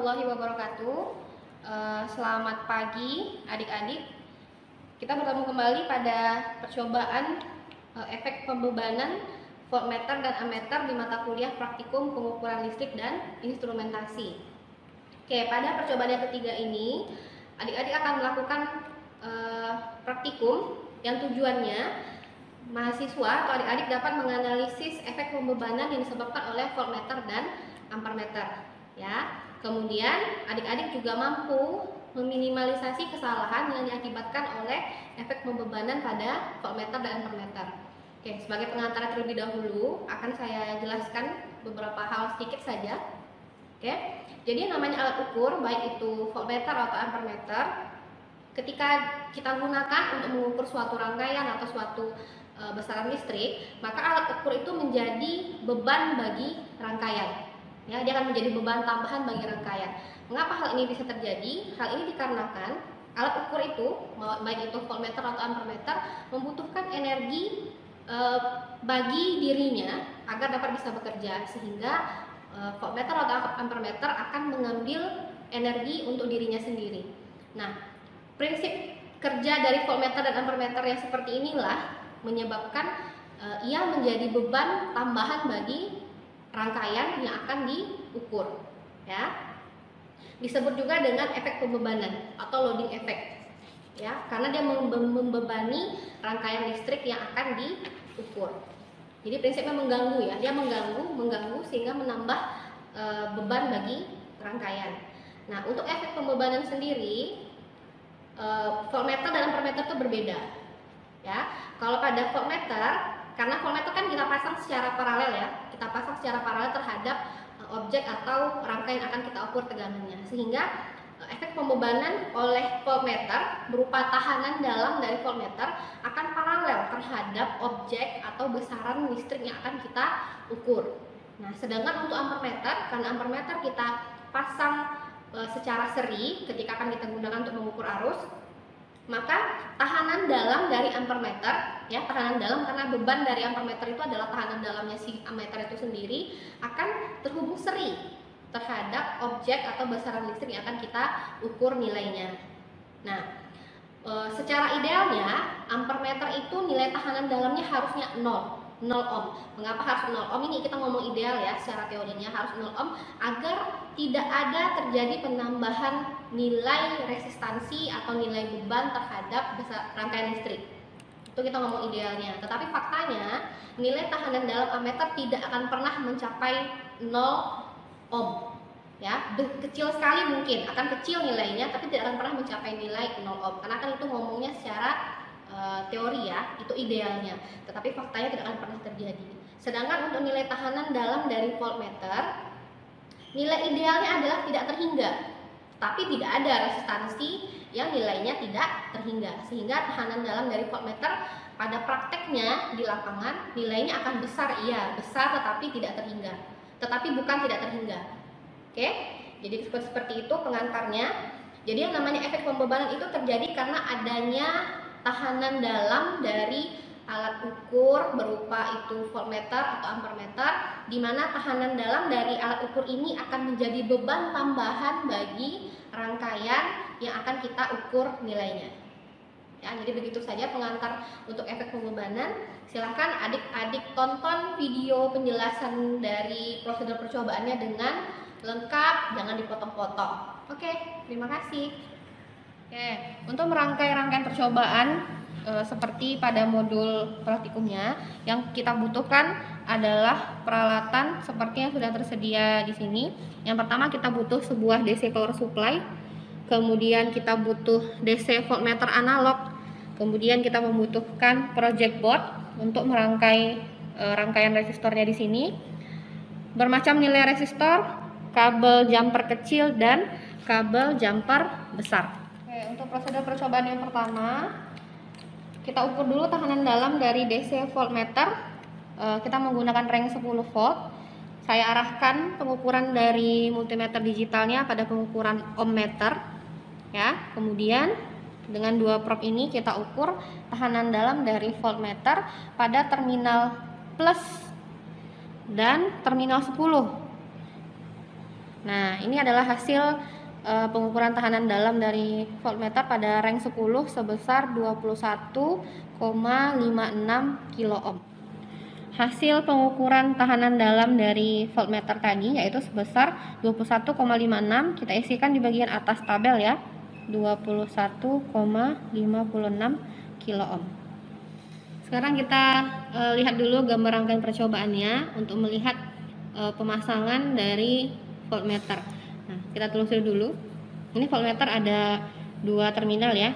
warahmatullahi wabarakatuh. Selamat pagi adik-adik. Kita bertemu kembali pada percobaan efek pembebanan voltmeter dan ammeter di mata kuliah praktikum pengukuran listrik dan instrumentasi. Oke, pada percobaan yang ketiga ini adik-adik akan melakukan praktikum yang tujuannya mahasiswa atau adik-adik dapat menganalisis efek pembebanan yang disebabkan oleh voltmeter dan ampermeter. Ya, kemudian adik-adik juga mampu meminimalisasi kesalahan yang diakibatkan oleh efek pembebanan pada voltmeter dan ampermeter. Oke, sebagai pengantar terlebih dahulu akan saya jelaskan beberapa hal sedikit saja. Oke, jadi namanya alat ukur baik itu voltmeter atau ampermeter, ketika kita gunakan untuk mengukur suatu rangkaian atau suatu besaran listrik, maka alat ukur itu menjadi beban bagi rangkaian. Ya, dia akan menjadi beban tambahan bagi rangkaian. Mengapa hal ini bisa terjadi? Hal ini dikarenakan alat ukur itu, baik itu voltmeter atau ampermeter, membutuhkan energi bagi dirinya agar dapat bisa bekerja, sehingga voltmeter atau ampermeter akan mengambil energi untuk dirinya sendiri. Nah, prinsip kerja dari voltmeter dan ampermeter yang seperti inilah menyebabkan ia menjadi beban tambahan bagi rangkaian yang akan diukur, ya. Disebut juga dengan efek pembebanan atau loading effect, ya, karena dia membebani rangkaian listrik yang akan diukur. Jadi prinsipnya mengganggu, ya, dia mengganggu sehingga menambah beban bagi rangkaian. Nah, untuk efek pembebanan sendiri, voltmeter dan ampermeter itu berbeda, ya. Kalau pada voltmeter, karena voltmeter kan kita pasang secara paralel, ya, kita pasang secara paralel terhadap objek atau rangkaian yang akan kita ukur tegangannya, sehingga efek pembebanan oleh voltmeter berupa tahanan dalam dari voltmeter akan paralel terhadap objek atau besaran listrik yang akan kita ukur. Nah, sedangkan untuk ampermeter, karena ampermeter kita pasang secara seri ketika akan kita gunakan untuk mengukur arus, maka tahanan dalam dari ampermeter, ya, tahanan dalam karena beban dari ampermeter itu adalah tahanan dalamnya si ammeter itu sendiri, akan terhubung seri terhadap objek atau besaran listrik yang akan kita ukur nilainya. Nah, secara idealnya ampermeter itu nilai tahanan dalamnya harusnya 0 ohm. Mengapa harus 0 ohm? Ini kita ngomong ideal, ya, secara teorinya harus 0 ohm agar tidak ada terjadi penambahan nilai resistansi atau nilai beban terhadap rangkaian listrik. Itu kita ngomong idealnya. Tetapi faktanya nilai tahanan dalam ammeter tidak akan pernah mencapai 0 ohm. Ya, kecil sekali mungkin, akan kecil nilainya, tapi tidak akan pernah mencapai nilai 0 ohm. Karena kan itu ngomongnya secara teori, ya, itu idealnya. Tetapi faktanya tidak akan pernah terjadi. Sedangkan untuk nilai tahanan dalam dari voltmeter, nilai idealnya adalah tidak terhingga, tapi tidak ada resistansi yang nilainya tidak terhingga, sehingga tahanan dalam dari voltmeter pada prakteknya di lapangan nilainya akan besar, iya besar, tetapi tidak terhingga, tetapi bukan tidak terhingga. Oke, jadi seperti itu pengantarnya. Jadi yang namanya efek pembebanan itu terjadi karena adanya tahanan dalam dari alat ukur berupa itu voltmeter atau ampermeter, di mana tahanan dalam dari alat ukur ini akan menjadi beban tambahan bagi rangkaian yang akan kita ukur nilainya. Ya, jadi begitu saja pengantar untuk efek pembebanan. Silahkan adik-adik tonton video penjelasan dari prosedur percobaannya dengan lengkap, jangan dipotong-potong. Oke, terima kasih. Oke, untuk merangkai rangkaian percobaan seperti pada modul praktikumnya, yang kita butuhkan adalah peralatan seperti yang sudah tersedia di sini. Yang pertama kita butuh sebuah DC power supply, kemudian kita butuh DC voltmeter analog, kemudian kita membutuhkan project board untuk merangkai rangkaian resistornya di sini, bermacam nilai resistor, kabel jumper kecil dan kabel jumper besar. Oke, untuk prosedur percobaan yang pertama, kita ukur dulu tahanan dalam dari DC voltmeter. Kita menggunakan range 10 volt. Saya arahkan pengukuran dari multimeter digitalnya pada pengukuran ohmmeter, ya. Kemudian dengan dua probe ini kita ukur tahanan dalam dari voltmeter pada terminal plus dan terminal 10. Nah, ini adalah hasil pengukuran tahanan dalam dari voltmeter pada rank 10 sebesar 21,56 kilo ohm. Hasil pengukuran tahanan dalam dari voltmeter tadi yaitu sebesar 21,56, kita isikan di bagian atas tabel ya, 21,56 kilo ohm. Sekarang kita lihat dulu gambar rangkaian percobaannya untuk melihat pemasangan dari voltmeter. Nah, kita telusuri dulu. Ini voltmeter ada dua terminal ya,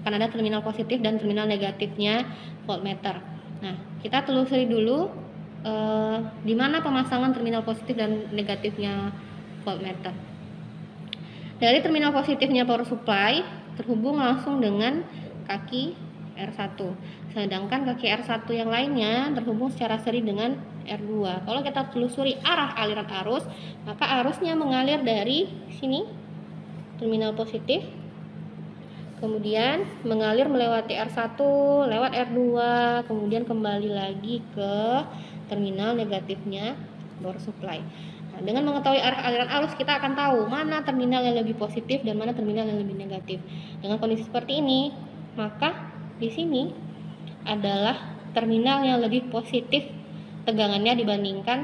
akan ada terminal positif dan terminal negatifnya voltmeter. Nah, kita telusuri dulu di mana pemasangan terminal positif dan negatifnya voltmeter. Dari terminal positifnya power supply terhubung langsung dengan kaki R1, sedangkan kaki R1 yang lainnya terhubung secara seri dengan R2. Kalau kita telusuri arah aliran arus, maka arusnya mengalir dari sini, terminal positif, kemudian mengalir melewati R1, lewat R2, kemudian kembali lagi ke terminal negatifnya power supply. Nah, dengan mengetahui arah aliran arus, kita akan tahu mana terminal yang lebih positif dan mana terminal yang lebih negatif. Dengan kondisi seperti ini, maka di sini adalah terminal yang lebih positif tegangannya dibandingkan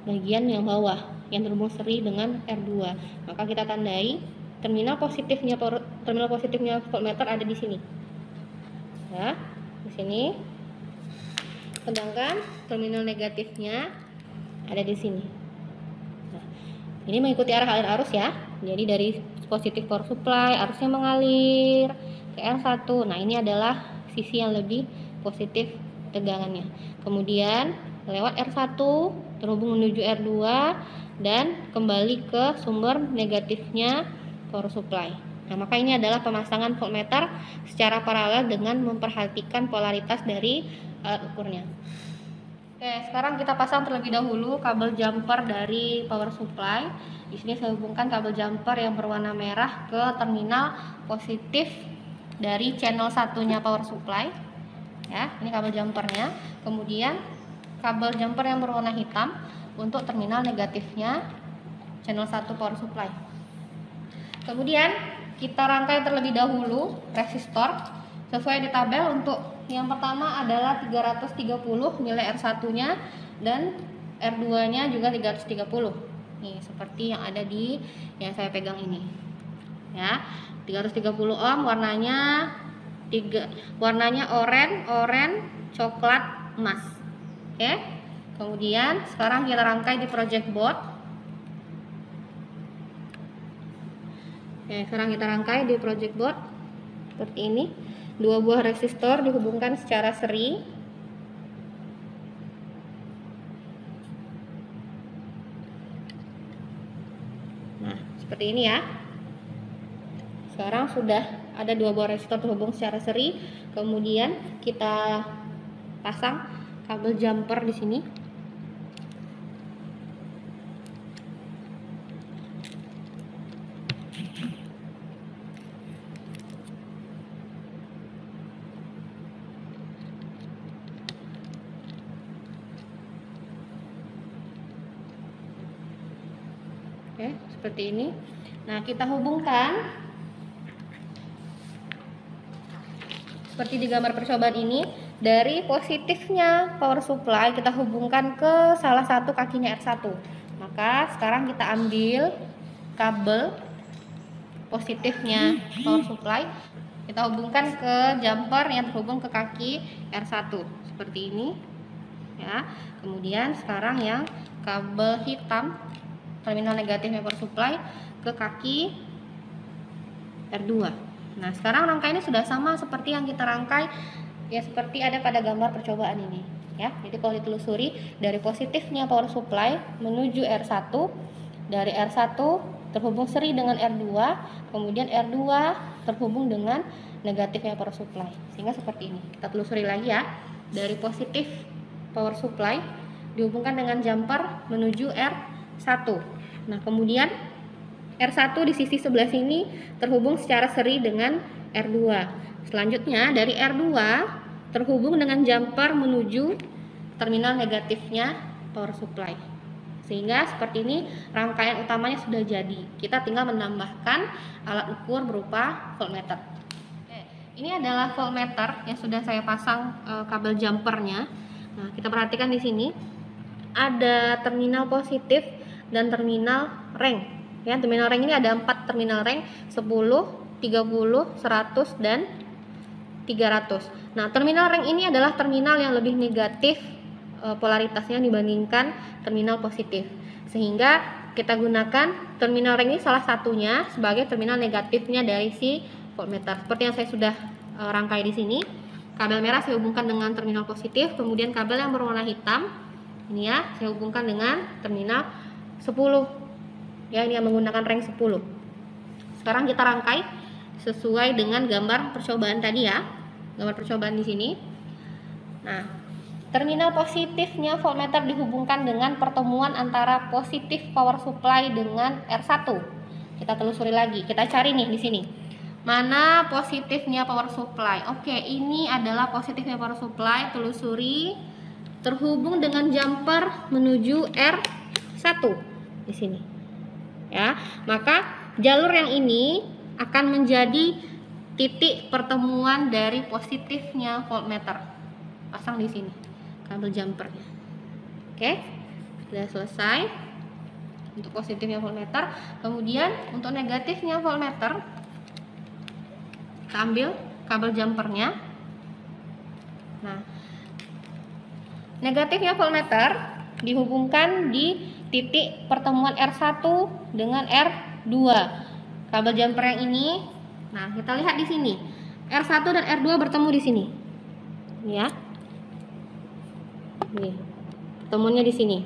bagian yang bawah yang terhubung seri dengan R2. Maka kita tandai terminal positifnya voltmeter ada di sini. Ya, di sini. Sedangkan terminal negatifnya ada di sini. Nah, ini mengikuti arah aliran arus ya. Jadi dari positif power supply arusnya mengalir ke R1. Nah, ini adalah sisi yang lebih positif tegangannya. Kemudian lewat R1 terhubung menuju R2 dan kembali ke sumber negatifnya power supply. Nah, maka ini adalah pemasangan voltmeter secara paralel dengan memperhatikan polaritas dari alat ukurnya. Oke, sekarang kita pasang terlebih dahulu kabel jumper dari power supply. Di sini saya hubungkan kabel jumper yang berwarna merah ke terminal positif dari channel satunya power supply. Ya, ini kabel jumpernya. Kemudian kabel jumper yang berwarna hitam untuk terminal negatifnya channel 1 power supply. Kemudian kita rangkai terlebih dahulu resistor sesuai di tabel. Untuk yang pertama adalah 330 nilai R1-nya dan R2-nya juga 330. Nih, seperti yang ada di yang saya pegang ini. Ya, 330 ohm, warnanya oranye, coklat, emas. Oke. Kemudian sekarang kita rangkai di project board. Oke, sekarang kita rangkai di project board seperti ini. Dua buah resistor dihubungkan secara seri. Nah, seperti ini ya. Sekarang sudah ada dua buah resistor terhubung secara seri. Kemudian kita pasang kabel jumper di sini. Oke, seperti ini. Nah, kita hubungkan seperti di gambar percobaan ini, dari positifnya power supply kita hubungkan ke salah satu kakinya R1. Maka sekarang kita ambil kabel positifnya power supply, kita hubungkan ke jumper yang terhubung ke kaki R1 seperti ini ya. Kemudian sekarang yang kabel hitam terminal negatifnya power supply ke kaki R2. Nah, sekarang rangkaiannya sudah sama seperti yang kita rangkai ya, seperti ada pada gambar percobaan ini ya. Jadi kalau ditelusuri dari positifnya power supply menuju R1, dari R1 terhubung seri dengan R2, kemudian R2 terhubung dengan negatifnya power supply, sehingga seperti ini. Kita telusuri lagi ya, dari positif power supply dihubungkan dengan jumper menuju R1. Nah, kemudian R1 di sisi sebelah sini terhubung secara seri dengan R2. Selanjutnya dari R2 terhubung dengan jumper menuju terminal negatifnya power supply. Sehingga seperti ini rangkaian utamanya sudah jadi. Kita tinggal menambahkan alat ukur berupa voltmeter. Oke, ini adalah voltmeter yang sudah saya pasang kabel jumpernya. Nah, kita perhatikan di sini ada terminal positif dan terminal reng. Ya, terminal reng ini ada 4 terminal reng, 10, 30, 100 dan 300. Nah, terminal reng ini adalah terminal yang lebih negatif polaritasnya dibandingkan terminal positif, sehingga kita gunakan terminal reng ini salah satunya sebagai terminal negatifnya dari si voltmeter. Seperti yang saya sudah rangkai di sini, kabel merah saya hubungkan dengan terminal positif, kemudian kabel yang berwarna hitam ini ya saya hubungkan dengan terminal 10 ya, ini yang menggunakan reng 10. Sekarang kita rangkai sesuai dengan gambar percobaan tadi ya, gambar percobaan di sini. Nah, terminal positifnya voltmeter dihubungkan dengan pertemuan antara positif power supply dengan R1. Kita telusuri lagi, kita cari nih di sini. Mana positifnya power supply? Oke, ini adalah positifnya power supply, telusuri, terhubung dengan jumper menuju R1 di sini. Ya, maka jalur yang ini akan menjadi titik pertemuan dari positifnya voltmeter. Pasang di sini kabel jumpernya. Oke, sudah selesai untuk positifnya voltmeter. Kemudian untuk negatifnya voltmeter, kita ambil kabel jumpernya. Nah, negatifnya voltmeter dihubungkan di titik pertemuan R1 dengan R2. Kabel jumper yang ini, nah kita lihat di sini, R1 dan R2 bertemu di sini. Ya. Nih, pertemuannya di sini.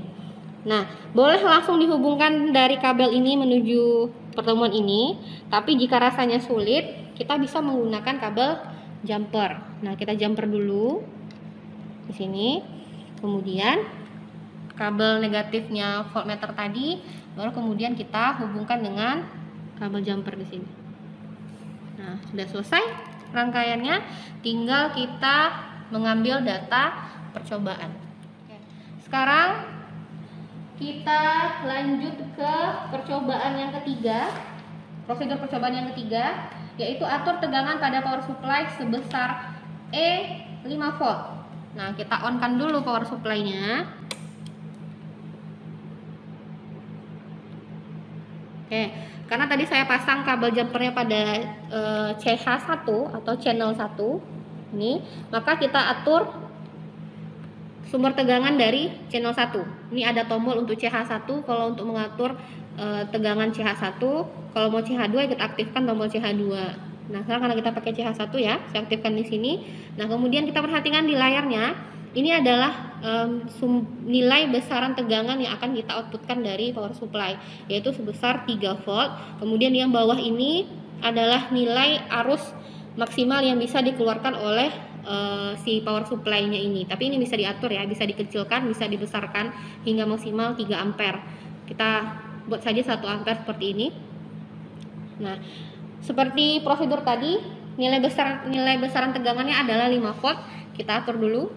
Nah, boleh langsung dihubungkan dari kabel ini menuju pertemuan ini, tapi jika rasanya sulit, kita bisa menggunakan kabel jumper. Nah, kita jumper dulu di sini. Kemudian kabel negatifnya voltmeter tadi, baru kemudian kita hubungkan dengan kabel jumper di sini. Nah, sudah selesai rangkaiannya, tinggal kita mengambil data percobaan. Sekarang kita lanjut ke percobaan yang ketiga, prosedur percobaan yang ketiga, yaitu atur tegangan pada power supply sebesar E 5 volt. Nah, kita on-kan dulu power supply-nya. Oke, karena tadi saya pasang kabel jumpernya pada CH1 atau channel 1 ini, maka kita atur sumber tegangan dari channel 1. Ini ada tombol untuk CH1 kalau untuk mengatur tegangan CH1. Kalau mau CH2 kita aktifkan tombol CH2. Nah, sekarang karena kita pakai CH1 ya, saya aktifkan di sini. Nah, kemudian kita perhatikan di layarnya, ini adalah nilai besaran tegangan yang akan kita outputkan dari power supply, yaitu sebesar 3 volt. Kemudian yang bawah ini adalah nilai arus maksimal yang bisa dikeluarkan oleh si power supply-nya ini. Tapi ini bisa diatur ya, bisa dikecilkan, bisa dibesarkan hingga maksimal 3 ampere. Kita buat saja 1 ampere seperti ini. Nah, seperti prosedur tadi, nilai besaran tegangannya adalah 5 volt. Kita atur dulu.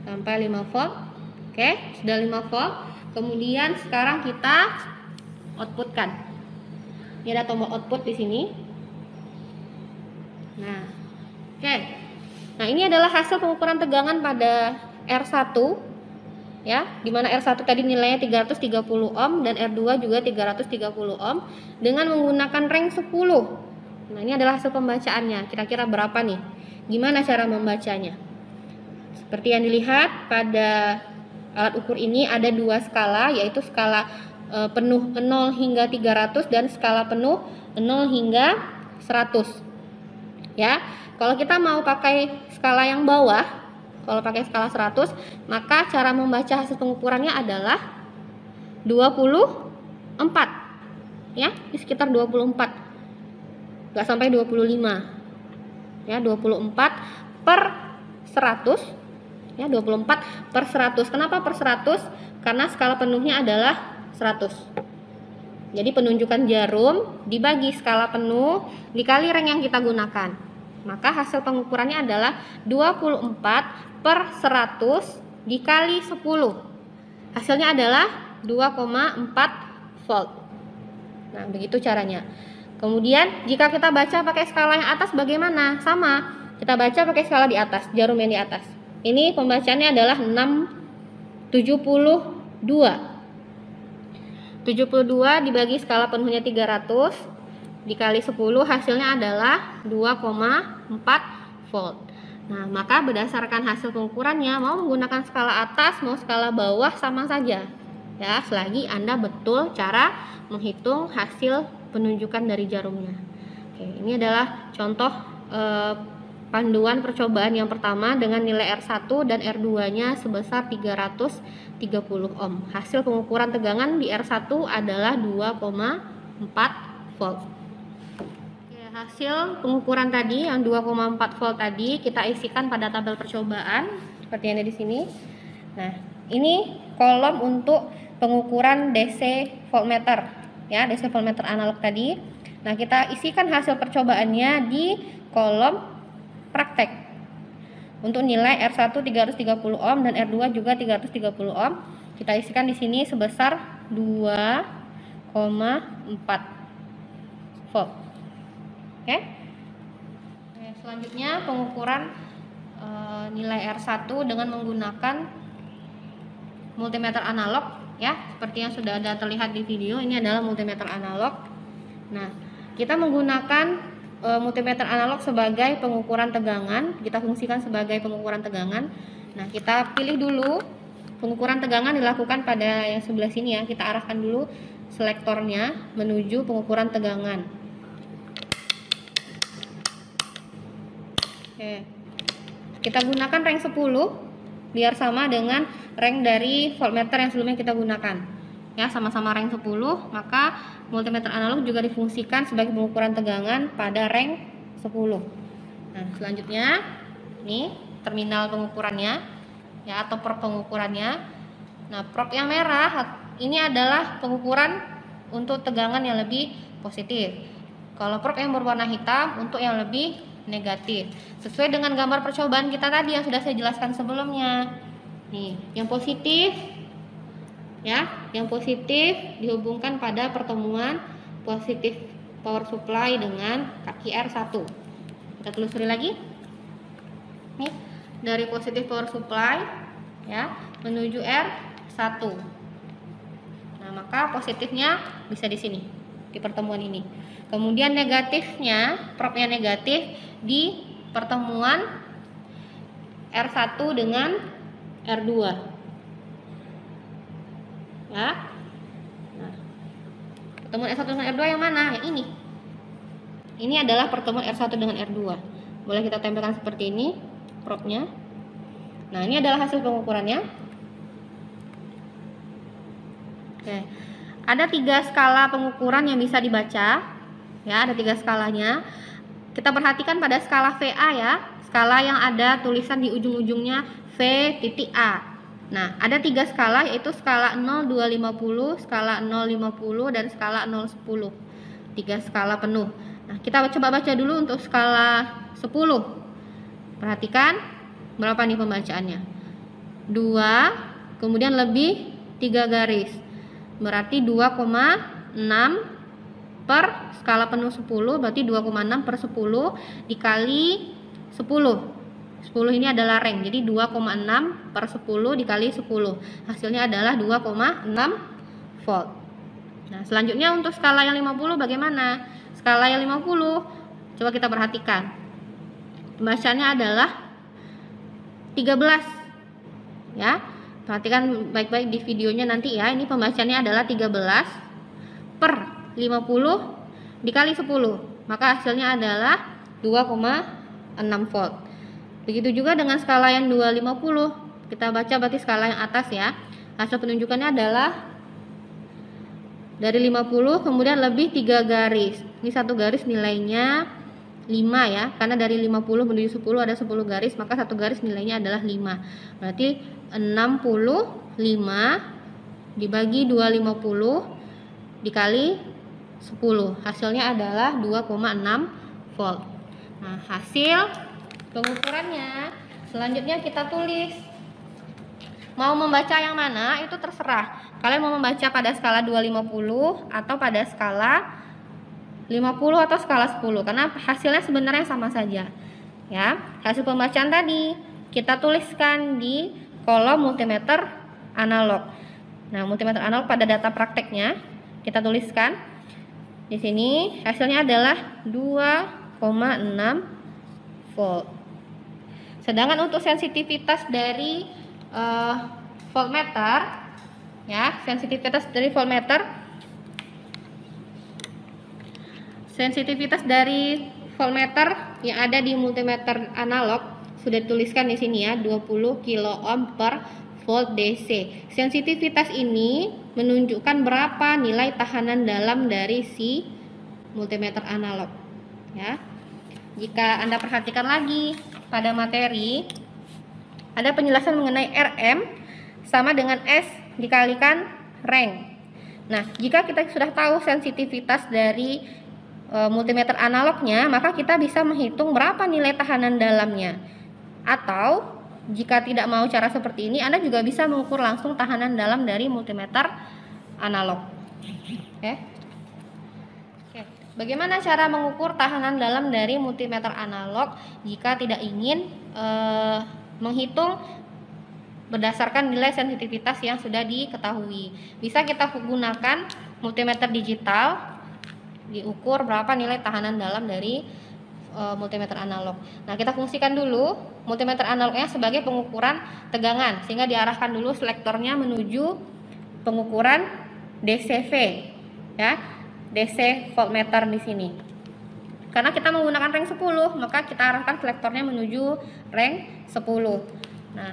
Sampai 5 volt. Oke, sudah 5 volt. Kemudian sekarang kita outputkan. Ini ada tombol output di sini. Nah, oke. Nah, ini adalah hasil pengukuran tegangan pada R1 ya, dimana R1 tadi nilainya 330 ohm dan R2 juga 330 ohm dengan menggunakan reng 10. Nah, ini adalah hasil pembacaannya. Kira-kira berapa nih? Gimana cara membacanya? Seperti yang dilihat pada alat ukur ini ada 2 skala, yaitu skala penuh 0 hingga 300 dan skala penuh 0 hingga 100. Ya, kalau kita mau pakai skala yang bawah, kalau pakai skala 100, maka cara membaca hasil pengukurannya adalah 24. Ya, di sekitar 24. Enggak sampai 25. Ya, 24 per 100. Ya, 24 per 100. Kenapa per 100? Karena skala penuhnya adalah 100. Jadi penunjukan jarum dibagi skala penuh dikali reng yang kita gunakan. Maka hasil pengukurannya adalah 24/100 dikali 10. Hasilnya adalah 2,4 volt. Nah, begitu caranya. Kemudian jika kita baca pakai skala yang atas bagaimana? Sama, kita baca pakai skala di atas, jarum yang di atas. Ini pembacaannya adalah 672. 72 dibagi skala penuhnya 300 dikali 10, hasilnya adalah 2,4 volt. Nah, maka berdasarkan hasil pengukurannya, mau menggunakan skala atas mau skala bawah sama saja. Ya, selagi Anda betul cara menghitung hasil penunjukan dari jarumnya. Oke, ini adalah contoh panduan percobaan yang pertama dengan nilai R1 dan R2-nya sebesar 330 ohm. Hasil pengukuran tegangan di R1 adalah 2,4 volt. Oke, hasil pengukuran tadi yang 2,4 volt tadi kita isikan pada tabel percobaan seperti yang ada di sini. Nah, ini kolom untuk pengukuran DC voltmeter, ya, DC voltmeter analog tadi. Nah, kita isikan hasil percobaannya di kolom praktek. Untuk nilai R1 330 ohm dan R2 juga 330 ohm, kita isikan di sini sebesar 2,4 volt. Oke. Selanjutnya pengukuran nilai R1 dengan menggunakan multimeter analog, ya, seperti yang sudah ada terlihat di video. Ini adalah multimeter analog. Nah, kita menggunakan multimeter analog sebagai pengukuran tegangan, kita fungsikan sebagai pengukuran tegangan. Nah, kita pilih dulu pengukuran tegangan dilakukan pada yang sebelah sini, ya. Kita arahkan dulu selektornya menuju pengukuran tegangan. Oke. Kita gunakan rank 10 biar sama dengan rank dari voltmeter yang sebelumnya kita gunakan. Ya, sama-sama rank 10, maka multimeter analog juga difungsikan sebagai pengukuran tegangan pada rank 10. Nah, selanjutnya ini terminal pengukurannya, ya, atau probe pengukurannya. Nah, probe yang merah ini adalah pengukuran untuk tegangan yang lebih positif. Kalau probe yang berwarna hitam untuk yang lebih negatif. Sesuai dengan gambar percobaan kita tadi yang sudah saya jelaskan sebelumnya. Nih, yang positif, ya, yang positif dihubungkan pada pertemuan positif power supply dengan kaki R1. Kita telusuri lagi. Nih, dari positif power supply, ya, menuju R1. Nah, maka positifnya bisa di sini, di pertemuan ini. Kemudian negatifnya, probe-nya negatif di pertemuan R1 dengan R2. Ya. Nah, pertemuan R1 dengan R2 yang mana? Yang ini. Ini adalah pertemuan R1 dengan R2. Boleh kita tempelkan seperti ini probe-nya. Nah, ini adalah hasil pengukurannya. Oke. Ada 3 skala pengukuran yang bisa dibaca. Ya, ada 3 skalanya. Kita perhatikan pada skala VA, ya. Skala yang ada tulisan di ujung-ujungnya V.A. Nah, ada 3 skala, yaitu skala 0, 2, 50, skala 0, 50, dan skala 0, 10. 3 skala penuh. Nah, kita coba baca dulu untuk skala 10. Perhatikan berapa nih pembacaannya. 2, kemudian lebih 3 garis. Berarti 2,6 per skala penuh 10, berarti 2,6 per 10 dikali 10. 10 ini adalah rank, jadi 2,6 per 10 dikali 10. Hasilnya adalah 2,6 volt. Nah, selanjutnya untuk skala yang 50 bagaimana? Skala yang 50, coba kita perhatikan. Pembacaannya adalah 13. Ya, perhatikan baik-baik di videonya nanti, ya. Ini pembacaannya adalah 13 per 50 dikali 10, maka hasilnya adalah 2,6 volt. Begitu juga dengan skala yang 250, kita baca berarti skala yang atas, ya. Hasil penunjukannya adalah dari 50 kemudian lebih 3 garis. Ini satu garis nilainya 5, ya, karena dari 50 menuju 10 ada 10 garis, maka satu garis nilainya adalah 5. Berarti 65 dibagi 250 dikali 10, hasilnya adalah 2,6 volt. Nah, hasil pengukurannya selanjutnya kita tulis. Mau membaca yang mana itu terserah. Kalian mau membaca pada skala 250 atau pada skala 50 atau skala 10, karena hasilnya sebenarnya sama saja. Ya, hasil pembacaan tadi kita tuliskan di kolom multimeter analog. Nah, multimeter analog pada data prakteknya kita tuliskan di sini hasilnya adalah 2,6 volt. Sedangkan untuk sensitivitas dari voltmeter, ya, sensitivitas dari voltmeter yang ada di multimeter analog sudah dituliskan di sini ya, 20 kilo ohm per volt DC. Sensitivitas ini menunjukkan berapa nilai tahanan dalam dari si multimeter analog, ya. Jika Anda perhatikan lagi pada materi, ada penjelasan mengenai Rm sama dengan S dikalikan Reng. Nah, jika kita sudah tahu sensitivitas dari multimeter analognya, maka kita bisa menghitung berapa nilai tahanan dalamnya. Atau jika tidak mau cara seperti ini, Anda juga bisa mengukur langsung tahanan dalam dari multimeter analog. Oke. Bagaimana cara mengukur tahanan dalam dari multimeter analog jika tidak ingin menghitung berdasarkan nilai sensitivitas yang sudah diketahui? Bisa kita gunakan multimeter digital, diukur berapa nilai tahanan dalam dari multimeter analog. Nah, kita fungsikan dulu multimeter analognya sebagai pengukuran tegangan, sehingga diarahkan dulu selektornya menuju pengukuran DCV, ya, DC voltmeter di sini. Karena kita menggunakan reng 10, maka kita arahkan selektornya menuju reng 10. Nah,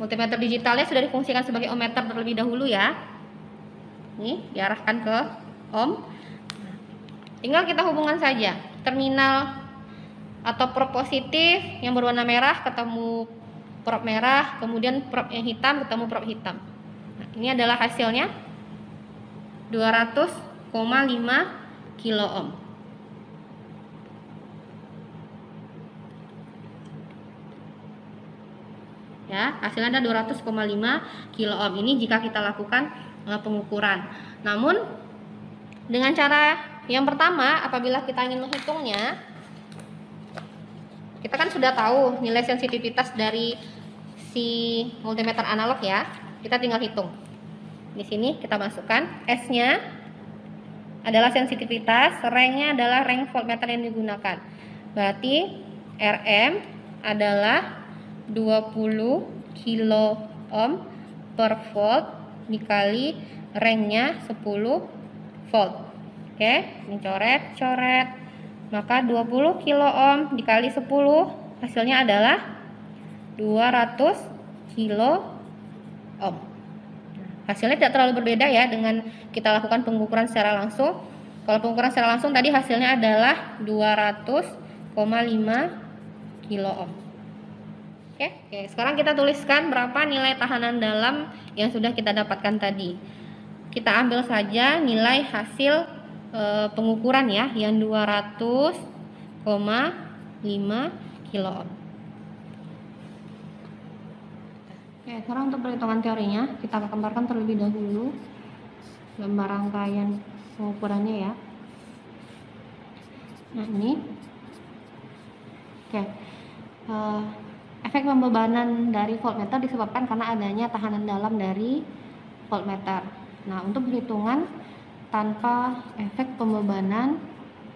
multimeter digitalnya sudah difungsikan sebagai ohmmeter terlebih dahulu ya. Ini diarahkan ke ohm. Tinggal kita hubungkan saja terminal atau prob positif yang berwarna merah ketemu prob merah, kemudian prob yang hitam ketemu prob hitam. Nah, ini adalah hasilnya 200,5 kilo ohm. Ya, hasilnya ada 200,5 kilo ohm. Ini jika kita lakukan pengukuran. Namun dengan cara yang pertama, apabila kita ingin menghitungnya, kita kan sudah tahu nilai sensitivitas dari si multimeter analog ya. Kita tinggal hitung. Di sini kita masukkan S-nya adalah sensitivitas, rengnya adalah reng voltmeter yang digunakan. Berarti Rm adalah 20 kilo ohm per volt dikali rengnya 10 volt. Oke, ini coret. Maka 20 kilo ohm dikali 10 hasilnya adalah 200 kilo ohm. Hasilnya tidak terlalu berbeda ya dengan kita lakukan pengukuran secara langsung. Kalau pengukuran secara langsung tadi hasilnya adalah 200,5 kilo ohm. Oke, sekarang kita tuliskan berapa nilai tahanan dalam yang sudah kita dapatkan tadi. Kita ambil saja nilai hasil pengukuran ya, yang 200,5 kilo ohm. Oke, sekarang untuk perhitungan teorinya kita gambarkan terlebih dahulu gambar rangkaian pengukurannya ya. Nah, ini oke. Efek pembebanan dari voltmeter disebabkan karena adanya tahanan dalam dari voltmeter. Nah, untuk perhitungan tanpa efek pembebanan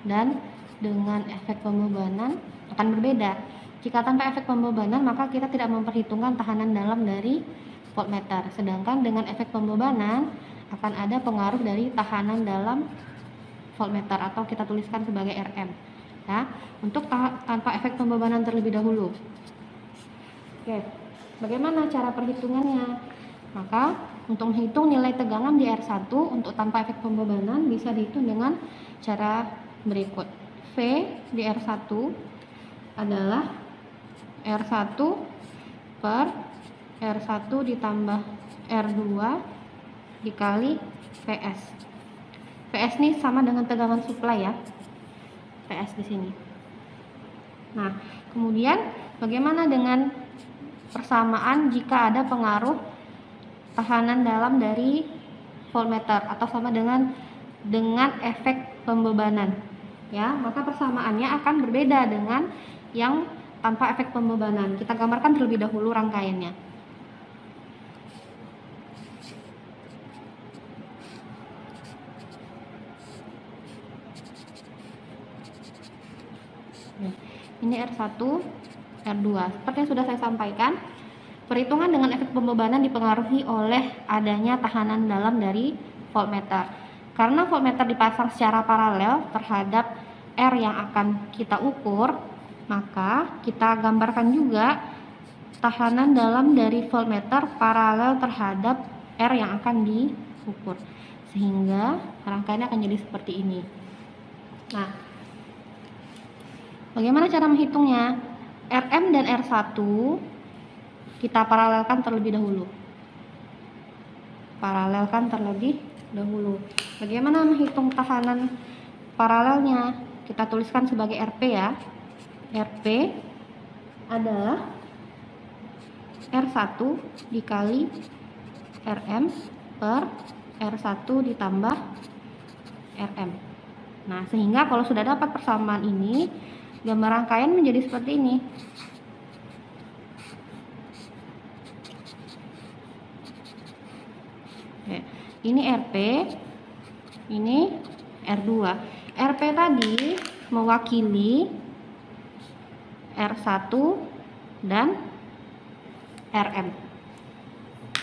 dan dengan efek pembebanan akan berbeda. Jika tanpa efek pembebanan, maka kita tidak memperhitungkan tahanan dalam dari voltmeter. Sedangkan dengan efek pembebanan akan ada pengaruh dari tahanan dalam voltmeter atau kita tuliskan sebagai Rm. Ya, untuk tanpa efek pembebanan terlebih dahulu. Oke, bagaimana cara perhitungannya? Maka untuk menghitung nilai tegangan di R1 untuk tanpa efek pembebanan bisa dihitung dengan cara berikut. V di R1 adalah R1 per R1 ditambah R2 dikali Vs. Vs ini sama dengan tegangan supply ya. Vs di sini. Nah, kemudian bagaimana dengan persamaan jika ada pengaruh tahanan dalam dari voltmeter atau sama dengan efek pembebanan? Ya, maka persamaannya akan berbeda dengan yang tanpa efek pembebanan. Kita gambarkan terlebih dahulu rangkaiannya. Ini R1, R2. Seperti yang sudah saya sampaikan, perhitungan dengan efek pembebanan dipengaruhi oleh adanya tahanan dalam dari voltmeter. Karena voltmeter dipasang secara paralel terhadap R yang akan kita ukur, maka kita gambarkan juga tahanan dalam dari voltmeter paralel terhadap R yang akan diukur. Sehingga rangkaiannya akan jadi seperti ini. Nah, bagaimana cara menghitungnya? Rm dan R1 kita paralelkan terlebih dahulu. Bagaimana menghitung tahanan paralelnya? Kita tuliskan sebagai Rp ya. Rp adalah R1 dikali Rm per R1 ditambah Rm. Nah, sehingga kalau sudah dapat persamaan ini, gambar rangkaian menjadi seperti ini. Ini Rp, ini R2. Rp tadi mewakili R1 dan Rm.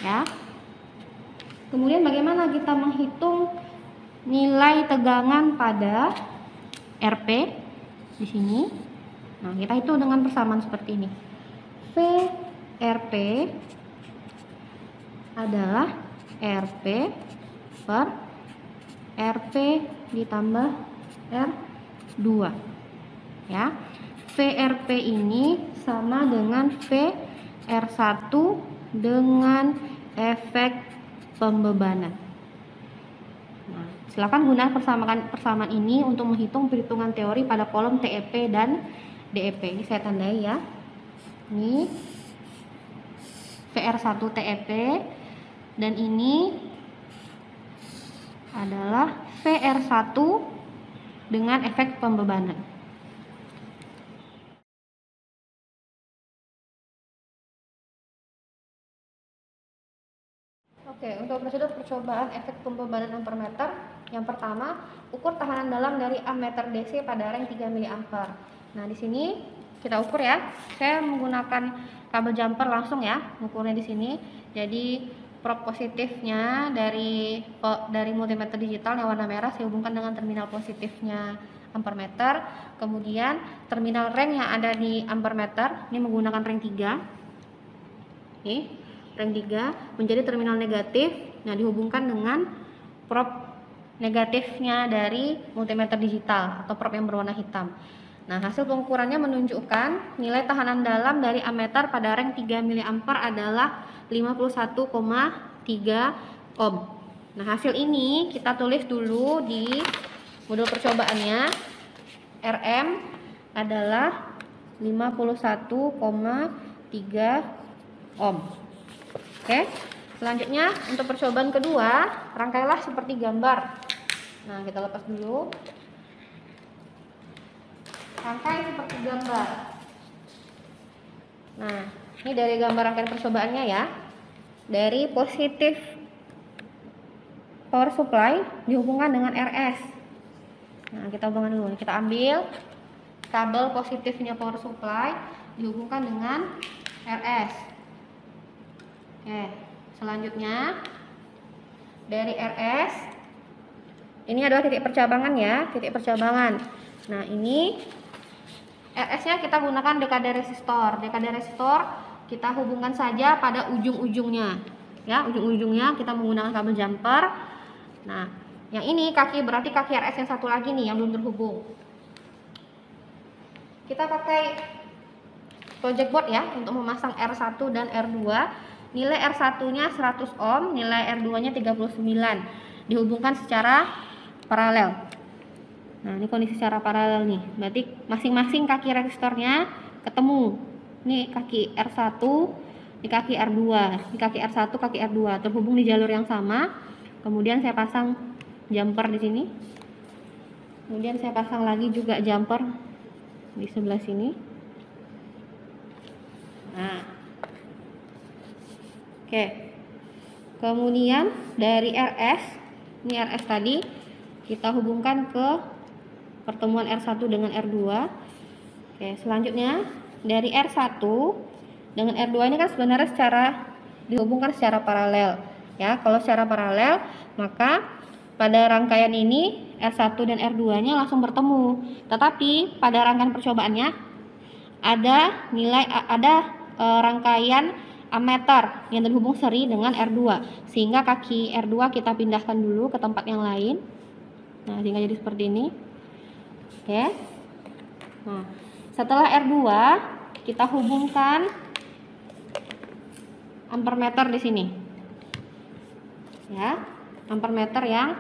Ya. Kemudian bagaimana kita menghitung nilai tegangan pada Rp di sini? Nah, kita hitung dengan persamaan seperti ini. VRP adalah Rp per Rp ditambah R2. Ya. VRP ini sama dengan VR1 dengan efek pembebanan. Nah, silakan gunakan persamaan ini untuk menghitung perhitungan teori pada kolom TEP dan DEP. Ini saya tandai ya. Ini VR1 TEP dan ini adalah VR1 dengan efek pembebanan. Oke, untuk prosedur percobaan efek pembebanan ampermeter, yang pertama, ukur tahanan dalam dari ammeter DC pada range 3 mA. Nah, di sini kita ukur ya. Saya menggunakan kabel jumper langsung ya, ukurnya di sini. Jadi probe positifnya dari multimeter digital yang warna merah saya hubungkan dengan terminal positifnya ampermeter. Kemudian terminal range yang ada di ampermeter ini menggunakan range 3. Nih. Rank 3 menjadi terminal negatif. Nah, dihubungkan dengan probe negatifnya dari multimeter digital atau probe yang berwarna hitam. Nah, hasil pengukurannya menunjukkan nilai tahanan dalam dari ammeter pada rank 3 mA adalah 51,3 ohm. Nah, hasil ini kita tulis dulu di modul percobaannya. Rm adalah 51,3 ohm. Oke, selanjutnya untuk percobaan kedua, rangkailah seperti gambar. Nah, kita lepas dulu. Rangkai seperti gambar. Nah, ini dari gambar rangkaian percobaannya ya. Dari positif power supply dihubungkan dengan RS. Nah, kita hubungkan dulu. Kita ambil kabel positifnya power supply dihubungkan dengan RS. Oke, selanjutnya dari RS ini adalah titik percabangan ya, titik percabangan. Nah, ini RS-nya kita gunakan dekade resistor. Dekade resistor kita hubungkan saja pada ujung-ujungnya. Ya, ujung-ujungnya kita menggunakan kabel jumper. Nah, yang ini kaki berarti kaki RS yang satu lagi nih yang belum terhubung. Kita pakai project board ya untuk memasang R1 dan R2. Nilai R1-nya 100 ohm, nilai R2-nya 39. Dihubungkan secara paralel. Nah, ini kondisi secara paralel nih. Berarti masing-masing kaki resistornya ketemu. Ini kaki R1, ini kaki R2, ini kaki R1, kaki R2 terhubung di jalur yang sama. Kemudian saya pasang jumper di sini. Kemudian saya pasang lagi juga jumper di sebelah sini. Nah, oke. Kemudian dari RS, ini RS tadi kita hubungkan ke pertemuan R1 dengan R2. Oke, selanjutnya dari R1 dengan R2 ini kan sebenarnya dihubungkan secara paralel. Ya, kalau secara paralel, maka pada rangkaian ini R1 dan R2-nya langsung bertemu. Tetapi pada rangkaian percobaannya ada rangkaian ammeter yang terhubung seri dengan R2, sehingga kaki R2 kita pindahkan dulu ke tempat yang lain. Nah, sehingga jadi seperti ini. Oke. Nah, setelah R2 kita hubungkan ampermeter di sini. Ya, ampermeter yang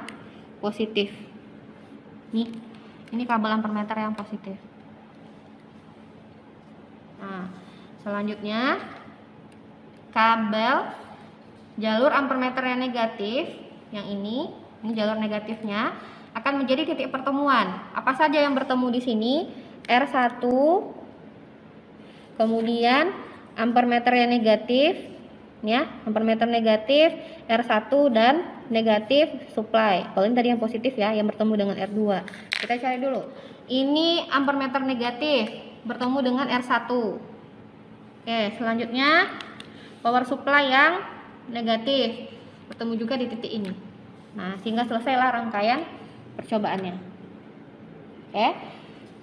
positif. Ini kabel ampermeter yang positif. Nah, selanjutnya kabel jalur ampermeter yang negatif, yang ini jalur negatifnya akan menjadi titik pertemuan. Apa saja yang bertemu di sini? R1, kemudian ampermeter yang negatif, ya, ampermeter negatif, R1 dan negatif supply. Kalau ini tadi yang positif ya, yang bertemu dengan R2. Kita cari dulu. Ini ampermeter negatif bertemu dengan R1. Oke, selanjutnya power supply yang negatif bertemu juga di titik ini. Nah, sehingga selesailah rangkaian percobaannya. Oke.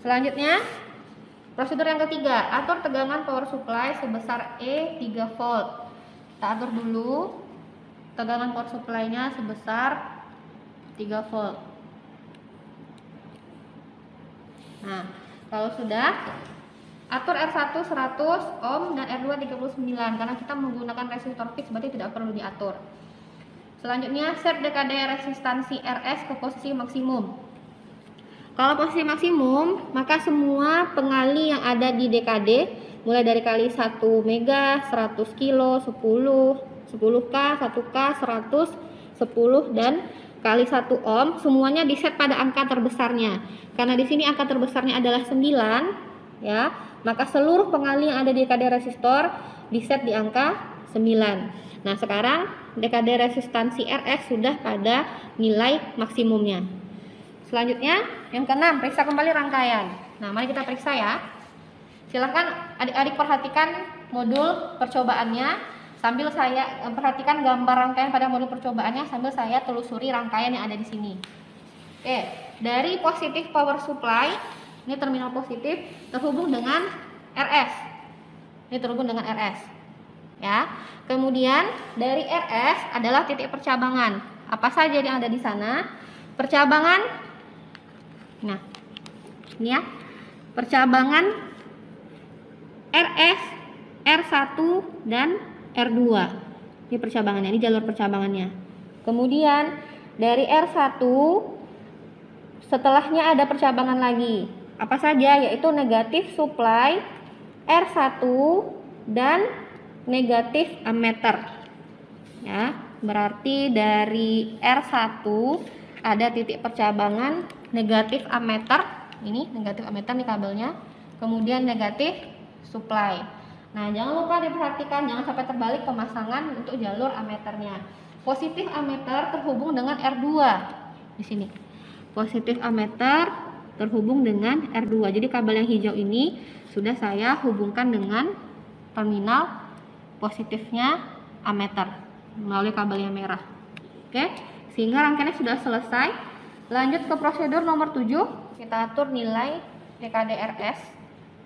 Selanjutnya prosedur yang ketiga, atur tegangan power supply sebesar E 3 volt. Kita atur dulu tegangan power supply-nya sebesar 3 volt. Nah, kalau sudah, atur R1 100 ohm dan R2 39 karena kita menggunakan resistor fix, berarti tidak perlu diatur. Selanjutnya, set dekade resistansi RS ke posisi maksimum. Kalau posisi maksimum, maka semua pengali yang ada di dekade mulai dari kali 1 mega, 100 kilo, 10, 10K, 1K, 100, 10 dan kali 1 ohm, semuanya diset pada angka terbesarnya. Karena di sini angka terbesarnya adalah 9, ya, maka seluruh pengali yang ada di dekade resistor diset di angka 9. Nah, sekarang dekade resistansi RS sudah pada nilai maksimumnya. Selanjutnya, yang keenam, periksa kembali rangkaian. Nah, mari kita periksa ya. Silahkan adik-adik perhatikan modul percobaannya sambil saya perhatikan gambar rangkaian pada modul percobaannya sambil saya telusuri rangkaian yang ada di sini. Oke, dari positif power supply, ini terminal positif terhubung dengan RS. Ini terhubung dengan RS. Ya. Kemudian dari RS adalah titik percabangan. Apa saja yang ada di sana? Percabangan. Nah, ini ya. Percabangan RS, R1 dan R2. Ini percabangannya, ini jalur percabangannya. Kemudian dari R1 setelahnya ada percabangan lagi. Apa saja? Yaitu negatif supply, R1 dan negatif ammeter. Ya, berarti dari R1 ada titik percabangan negatif ammeter. Ini negatif ammeter nih kabelnya. Kemudian negatif supply. Nah, jangan lupa diperhatikan jangan sampai terbalik pemasangan untuk jalur ammeternya. Positif ammeter terhubung dengan R2 di sini. Positif ammeter terhubung dengan R2. Jadi kabel yang hijau ini sudah saya hubungkan dengan terminal positifnya ammeter melalui kabel yang merah. Oke, sehingga rangkaiannya sudah selesai. Lanjut ke prosedur nomor 7, kita atur nilai dekade RS.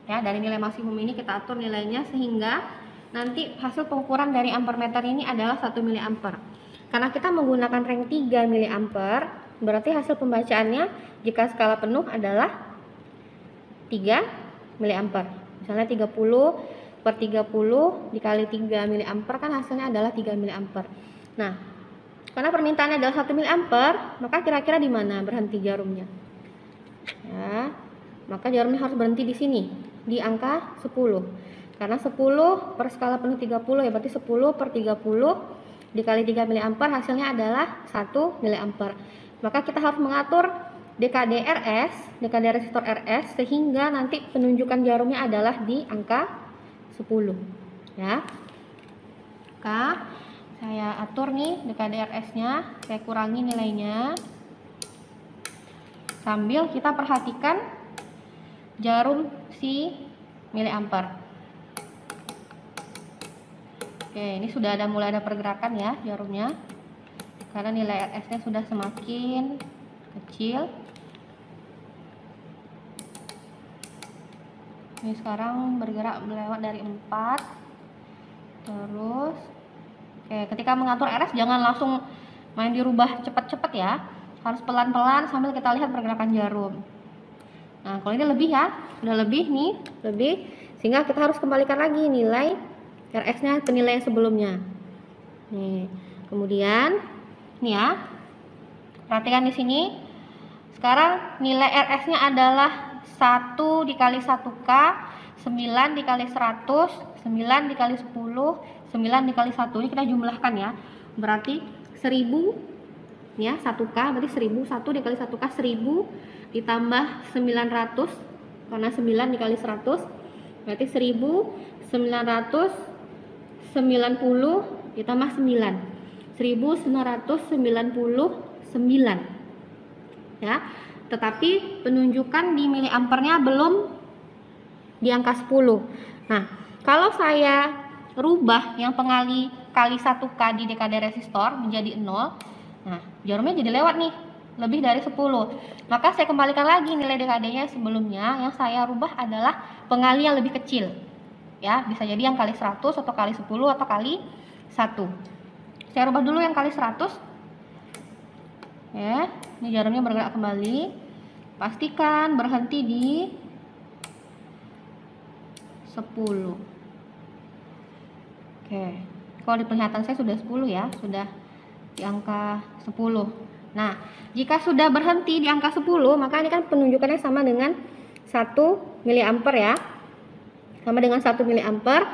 Ya, dari nilai maksimum ini kita atur nilainya sehingga nanti hasil pengukuran dari ampermeter ini adalah 1 mA. Karena kita menggunakan rank 3 mA, berarti hasil pembacaannya jika skala penuh adalah 3 mA. Misalnya 30/30 dikali 3 mA kan hasilnya adalah 3 mA. Nah, karena permintaannya adalah 1 mA, maka kira-kira di mana berhenti jarumnya? Ya, maka jarumnya harus berhenti di sini, di angka 10. Karena 10 per skala penuh 30 ya, berarti 10 per 30 dikali 3 mA hasilnya adalah 1 mA. Maka kita harus mengatur DKD resistor RS sehingga nanti penunjukan jarumnya adalah di angka 10 ya. Maka saya atur nih DKD RS-nya, saya kurangi nilainya. Sambil kita perhatikan jarum si miliampere. Oke, ini sudah mulai ada pergerakan ya jarumnya. Karena nilai RS-nya sudah semakin kecil. Ini sekarang bergerak melewat dari 4. Terus oke, ketika mengatur RS jangan langsung main dirubah cepat-cepat ya. Harus pelan-pelan sambil kita lihat pergerakan jarum. Nah, kalau ini lebih ya, udah lebih nih, lebih, sehingga kita harus kembalikan lagi nilai RS-nya ke nilai yang sebelumnya. Nih, kemudian nih ya, perhatikan di sini. Sekarang nilai RS-nya adalah 1 dikali 1K, 9 dikali 100, 9 dikali 10, 9 dikali 1. Ini kita jumlahkan ya. Berarti 1000 ya, 1K berarti 1000, 1 dikali 1K 1000 ditambah 900 karena 9 dikali 100 berarti 1990 ditambah 9, 1999 ya. Tetapi penunjukan di miliampernya belum di angka 10. Nah, kalau saya rubah yang pengali kali 1K di DKD resistor menjadi 0, nah jarumnya jadi lewat nih, lebih dari 10. Maka saya kembalikan lagi nilai DKD-nya sebelumnya. Yang saya rubah adalah pengali yang lebih kecil ya, bisa jadi yang kali 100 atau kali 10 atau kali 1. Saya rubah dulu yang kali 100 ya. Ini jarumnya bergerak kembali. Pastikan berhenti di 10. Oke, kalau di penglihatan saya sudah 10 ya, sudah di angka 10. Nah, jika sudah berhenti di angka 10, maka ini kan penunjukannya sama dengan 1 miliampere ya. Sama dengan 1 miliampere.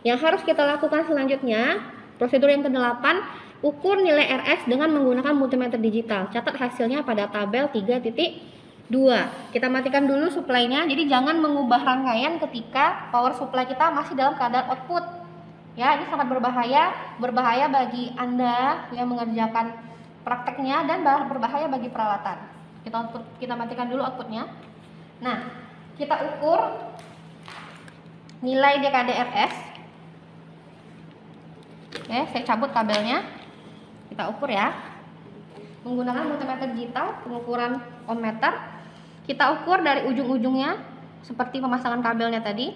Yang harus kita lakukan selanjutnya, prosedur yang ke-8, ukur nilai RS dengan menggunakan multimeter digital. Catat hasilnya pada tabel 3.2. Kita matikan dulu supply-nya. Jadi jangan mengubah rangkaian ketika power supply kita masih dalam keadaan output. Ya, ini sangat berbahaya bagi Anda yang mengerjakan prakteknya dan berbahaya bagi perawatan. Kita matikan dulu outputnya. Nah, kita ukur nilai DKD RS. Oke, saya cabut kabelnya. Kita ukur ya. Menggunakan multimeter digital, pengukuran ohmmeter. Kita ukur dari ujung-ujungnya seperti pemasangan kabelnya tadi.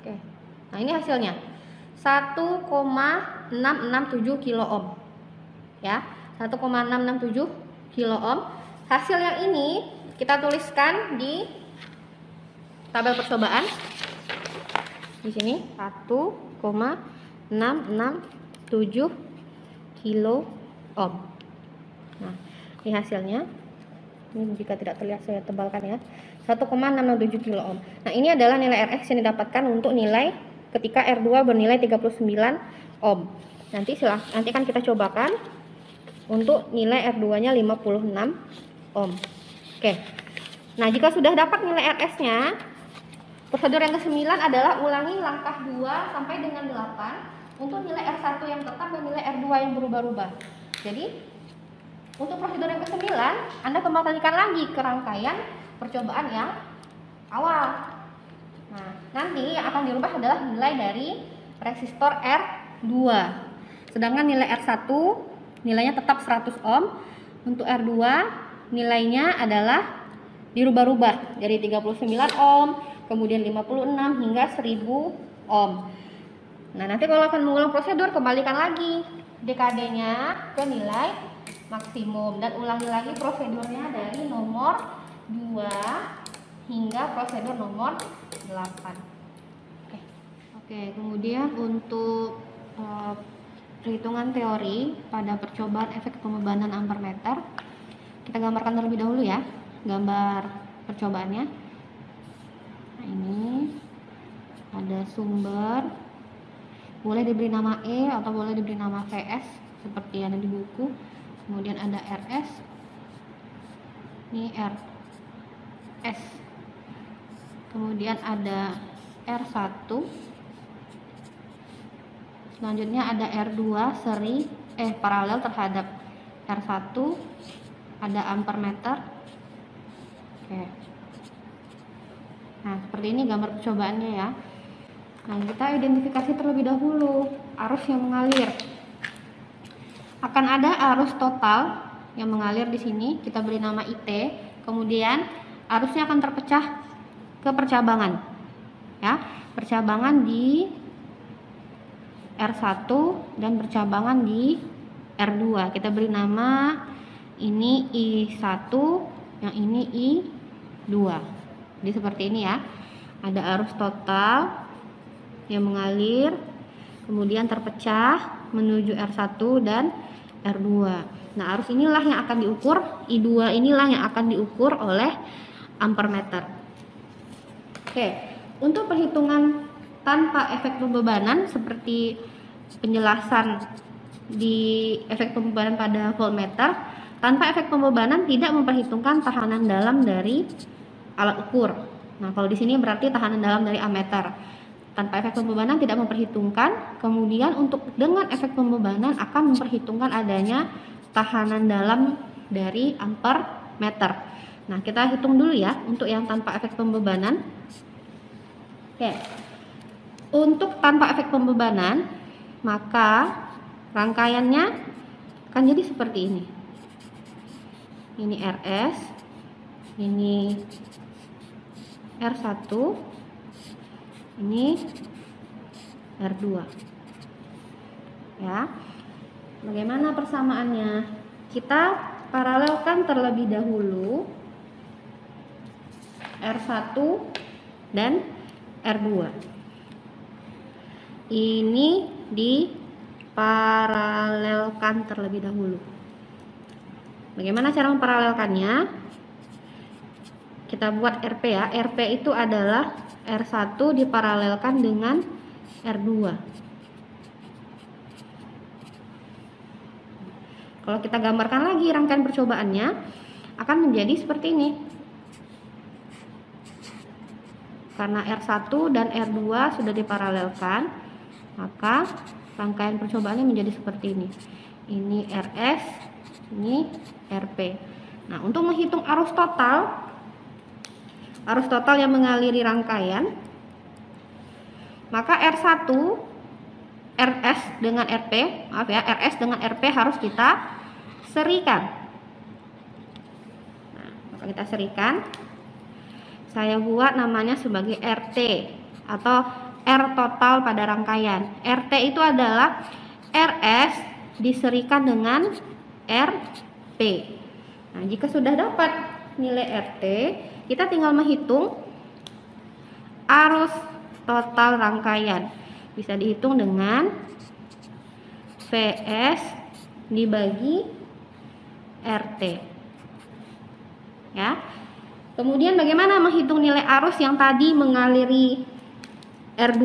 Oke. Nah, ini hasilnya 1,667 kilo ohm. Ya, 1,667 kilo ohm. Hasil yang ini kita tuliskan di tabel percobaan. Di sini 1,667 kilo ohm. Nah, ini hasilnya. Ini jika tidak terlihat saya tebalkan ya. 1,667 kilo ohm. Nah, ini adalah nilai RX yang didapatkan untuk nilai ketika R2 bernilai 39 ohm. Nanti kan kita cobakan untuk nilai R2-nya 56 ohm. Oke. Nah, jika sudah dapat nilai RS-nya, prosedur yang ke-9 adalah ulangi langkah 2 sampai dengan 8 untuk nilai R1 yang tetap dan nilai R2 yang berubah-ubah. Jadi, untuk prosedur yang ke-9, Anda kembalikan lagi ke rangkaian percobaan yang awal. Nah, nanti yang akan dirubah adalah nilai dari resistor R2. Sedangkan nilai R1 nilainya tetap 100 ohm. Untuk R2 nilainya adalah dirubah-rubah dari 39 ohm, kemudian 56 hingga 1000 ohm. Nah, nanti kalau akan mengulang prosedur, kembalikan lagi DKD-nya ke nilai maksimum dan ulangi lagi prosedurnya dari nomor 2 hingga prosedur nomor 8. Oke, kemudian untuk perhitungan teori pada percobaan efek pembebanan ampermeter. Kita gambarkan terlebih dahulu ya, gambar percobaannya. Nah, ini ada sumber, boleh diberi nama E atau boleh diberi nama VS seperti ada di buku. Kemudian ada RS, ini RS. Kemudian ada R1, selanjutnya ada R2 seri paralel terhadap R1, ada ampermeter. Oke. Nah, seperti ini gambar percobaannya ya. Nah, kita identifikasi terlebih dahulu arus yang mengalir. Akan ada arus total yang mengalir di sini, kita beri nama IT. Kemudian arusnya akan terpecah ke percabangan. Ya, percabangan di R1 dan percabangan di R2. Kita beri nama ini I1, yang ini I2. Jadi seperti ini ya. Ada arus total yang mengalir, kemudian terpecah menuju R1 dan R2. Nah, arus inilah yang akan diukur, I2 inilah yang akan diukur oleh ampermeter. Oke, untuk perhitungan tanpa efek pembebanan seperti penjelasan di efek pembebanan pada voltmeter, tanpa efek pembebanan tidak memperhitungkan tahanan dalam dari alat ukur. Nah, kalau di sini berarti tahanan dalam dari ammeter. Tanpa efek pembebanan tidak memperhitungkan. Kemudian untuk dengan efek pembebanan akan memperhitungkan adanya tahanan dalam dari ampermeter. Nah, kita hitung dulu ya untuk yang tanpa efek pembebanan. Oke. Untuk tanpa efek pembebanan, maka rangkaiannya akan jadi seperti ini. Ini RS, ini R1, ini R2. Ya. Bagaimana persamaannya? Kita paralelkan terlebih dahulu R1 dan R2. Ini diparalelkan terlebih dahulu. Bagaimana cara memparalelkannya? Kita buat RP ya. RP itu adalah R1 diparalelkan dengan R2. Kalau kita gambarkan lagi rangkaian percobaannya akan menjadi seperti ini. Karena R1 dan R2 sudah diparalelkan, maka rangkaian percobaannya menjadi seperti ini. Ini RS, ini RP. Nah, untuk menghitung arus total yang mengaliri rangkaian, maka R1 RS dengan RP, maaf ya, RS dengan RP harus kita serikan. Nah, maka kita serikan. Saya buat namanya sebagai RT atau R total pada rangkaian. RT itu adalah RS diserikan dengan RP. Nah, jika sudah dapat nilai RT, kita tinggal menghitung arus total rangkaian. Bisa dihitung dengan VS dibagi RT. Ya. Kemudian bagaimana menghitung nilai arus yang tadi mengaliri R2?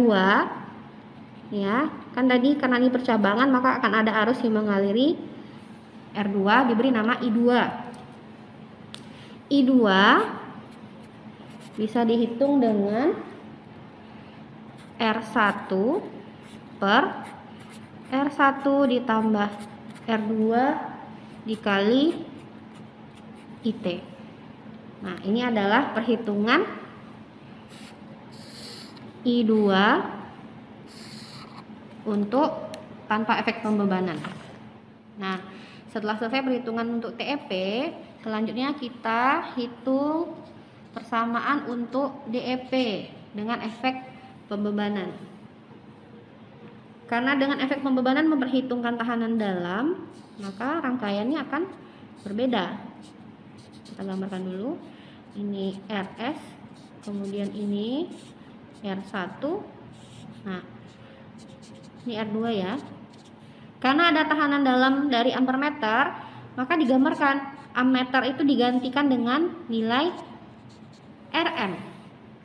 Ya, kan tadi karena ini percabangan maka akan ada arus yang mengaliri R2 diberi nama I2. I2 bisa dihitung dengan R1 per R1 ditambah R2 dikali IT. Nah, ini adalah perhitungan I2 untuk tanpa efek pembebanan. Nah, setelah selesai perhitungan untuk TEP, selanjutnya kita hitung persamaan untuk DEP dengan efek pembebanan. Karena dengan efek pembebanan memperhitungkan tahanan dalam, maka rangkaiannya akan berbeda. Kita gambarkan dulu. Ini RS, kemudian ini R1. Nah, ini R2 ya. Karena ada tahanan dalam dari ampermeter, maka digambarkan ammeter itu digantikan dengan nilai Rm,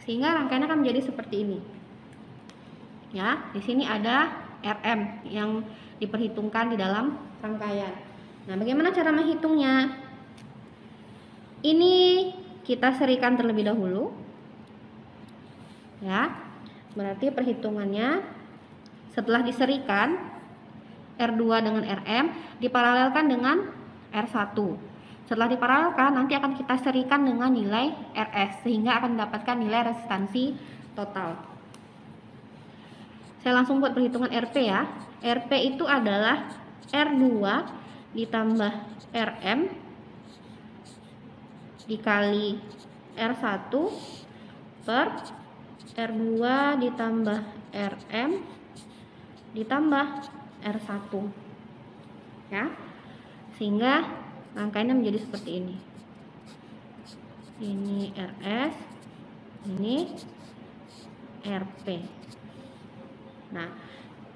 sehingga rangkaiannya akan menjadi seperti ini. Ya, di sini ada Rm yang diperhitungkan di dalam rangkaian. Nah, bagaimana cara menghitungnya? Ini kita serikan terlebih dahulu. Ya, berarti perhitungannya setelah diserikan R2 dengan Rm diparalelkan dengan R1. Setelah diparalelkan nanti akan kita serikan dengan nilai Rs sehingga akan mendapatkan nilai resistansi total. Saya langsung buat perhitungan Rp ya. Rp itu adalah R2 ditambah Rm dikali R1 per R2 ditambah Rm ditambah R1 ya, sehingga rangkaiannya menjadi seperti ini. Ini Rs, ini Rp. Nah,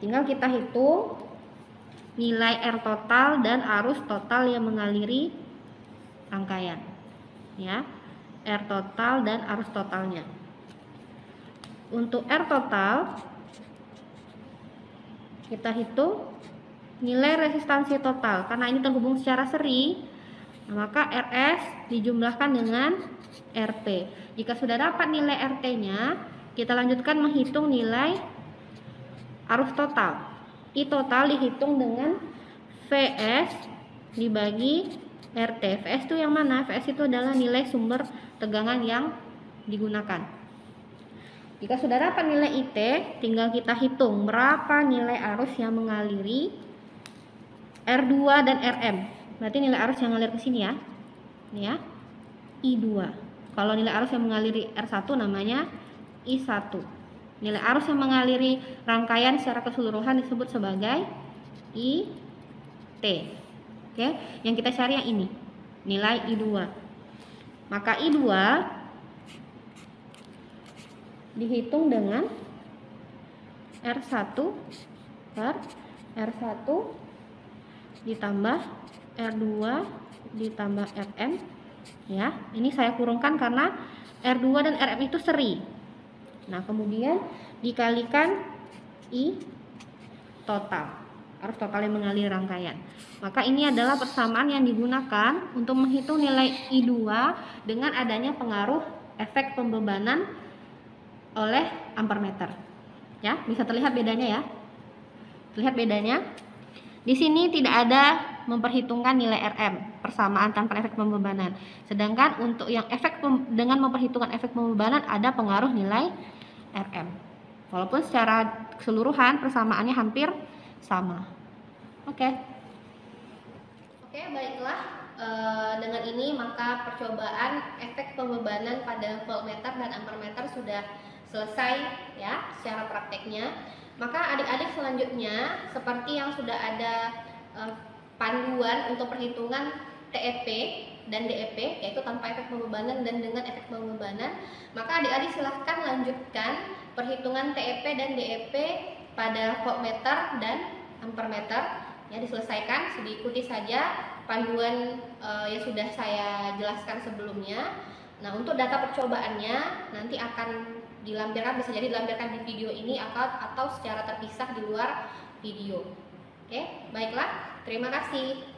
tinggal kita hitung nilai R total dan arus total yang mengaliri rangkaian ya, R total dan arus totalnya. Untuk R total kita hitung nilai resistansi total, karena ini terhubung secara seri, maka Rs dijumlahkan dengan Rp. Jika sudah dapat nilai Rt-nya, kita lanjutkan menghitung nilai arus total. I total dihitung dengan Vs dibagi Rt. Vs itu yang mana? Vs itu adalah nilai sumber tegangan yang digunakan. Jika sudah dapat nilai IT, tinggal kita hitung berapa nilai arus yang mengaliri R2 dan Rm. Berarti nilai arus yang mengalir ke sini ya. Ini ya. I2. Kalau nilai arus yang mengaliri R1 namanya I1. Nilai arus yang mengaliri rangkaian secara keseluruhan disebut sebagai IT. Oke, yang kita cari yang ini. Nilai I2. Maka I2 dihitung dengan R1 per R1 ditambah R2 ditambah Rm ya. Ini saya kurungkan karena R2 dan Rm itu seri. Nah, kemudian dikalikan I total, arus total yang mengalir rangkaian. Maka ini adalah persamaan yang digunakan untuk menghitung nilai I2 dengan adanya pengaruh efek pembebanan oleh ampermeter. Ya, bisa terlihat bedanya ya. Terlihat bedanya. Di sini tidak ada memperhitungkan nilai Rm, persamaan tanpa efek pembebanan. Sedangkan untuk yang dengan memperhitungkan efek pembebanan ada pengaruh nilai Rm. Walaupun secara keseluruhan persamaannya hampir sama. Oke, baiklah. Dengan ini maka percobaan efek pembebanan pada voltmeter dan ampermeter sudah selesai ya secara prakteknya. Maka adik-adik selanjutnya seperti yang sudah ada panduan untuk perhitungan TEP dan DEP, yaitu tanpa efek pembebanan dan dengan efek pembebanan, maka adik-adik silahkan lanjutkan perhitungan TEP dan DEP pada voltmeter dan ampermeter ya, diselesaikan. Diikuti saja panduan yang sudah saya jelaskan sebelumnya. Nah, untuk data percobaannya nanti akan dilampirkan, bisa jadi dilampirkan di video ini atau secara terpisah di luar video. Oke, baiklah. Terima kasih.